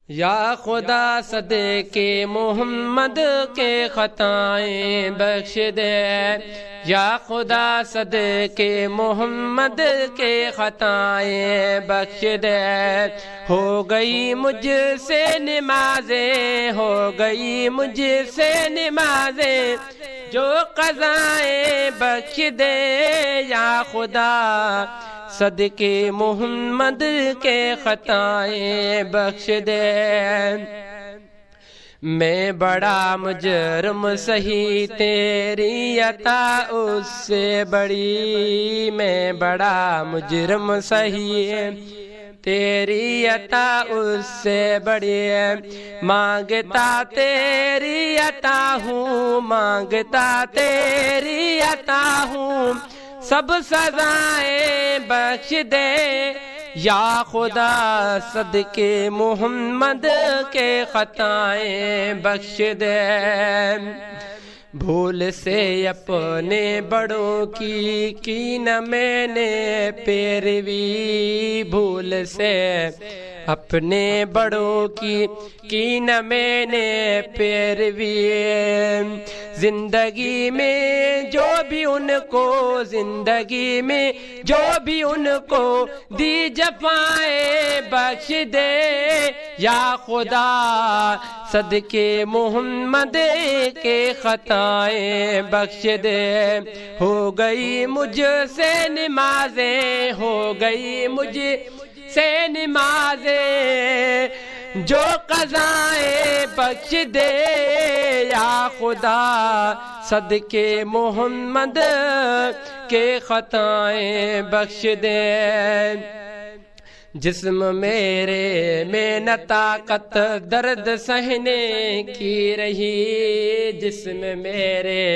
یا خدا صدقے محمد کے خطائیں بخش دے، یا خدا صدقے محمد کے خطائیں بخش دے۔ ہو گئی مجھ سے نمازیں، ہو گئی مجھ سے نمازیں، جو قضائیں بخش دے، یا خدا صدقے محمد کے خطائیں بخش دے۔ میں بڑا مجرم سہی تیری عطا اس سے بڑی، میں بڑا مجرم سہی تیری عطا اس سے بڑی، مانگتا تیری عطا ہوں، مانگتا تیری عطا ہوں، سب سزائیں بخش دے، یا خدا صدقے محمد کے خطائیں بخش دے۔ بھول سے اپنے بڑوں کی نہ میں نے پیروی، بھول سے اپنے بڑوں کی نہ میں نے پیروی، زندگی میں جو بھی ان کو، زندگی میں جو بھی ان کو دی جفائیں بخش دے، یا خدا صدقے محمد کے خطائیں بخش دے۔ ہو گئی مجھ سے نمازیں، ہو گئی مجھ سے نمازیں، جو قضائیں بخش دے، یا خدا صدقے محمد کے خطائیں بخش دے۔ جسم میرے میں نہ طاقت درد سہنے کی رہی، جسم میرے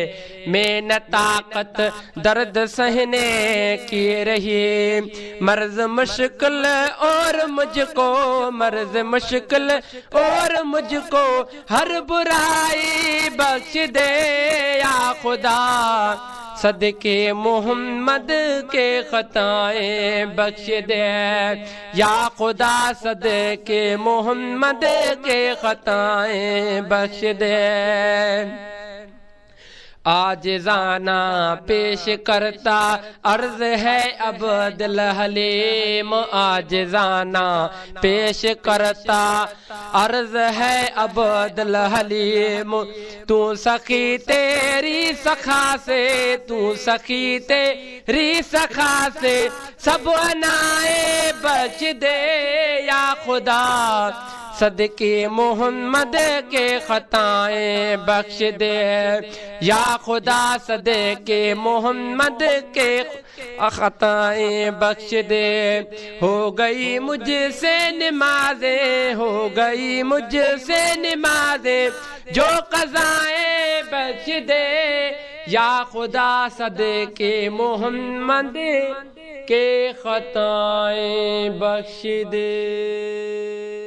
میں نہ طاقت درد سہنے کی رہی، مرض مشکل اور مجھ کو، مرض مشکل اور مجھ کو ہر برائی بخش دے، یا خدا صدقے محمد کے خطائیں بخش دے، یا خدا صدقے محمد کے خطائیں بخش دے۔ عاجزانہ پیش کرتا عرض ہے عبد الحلیم، عاجزانہ پیش کرتا عرض ہے عبد الحلیم، تو سخی تیری سخا سے، تو سخی تیری سخا سے سب عنائیں بخش دے، یا خدا صدقے محمد کے خطائیں بخش دے، یا خدا صدقے محمد کے خطائیں بخش دے۔ ہو گئی مجھ سے نمازیں، ہو گئی مجھ سے نمازیں، جو قضائیں بخش دے، یا خدا صدقے محمد کے خطائیں بخش دے۔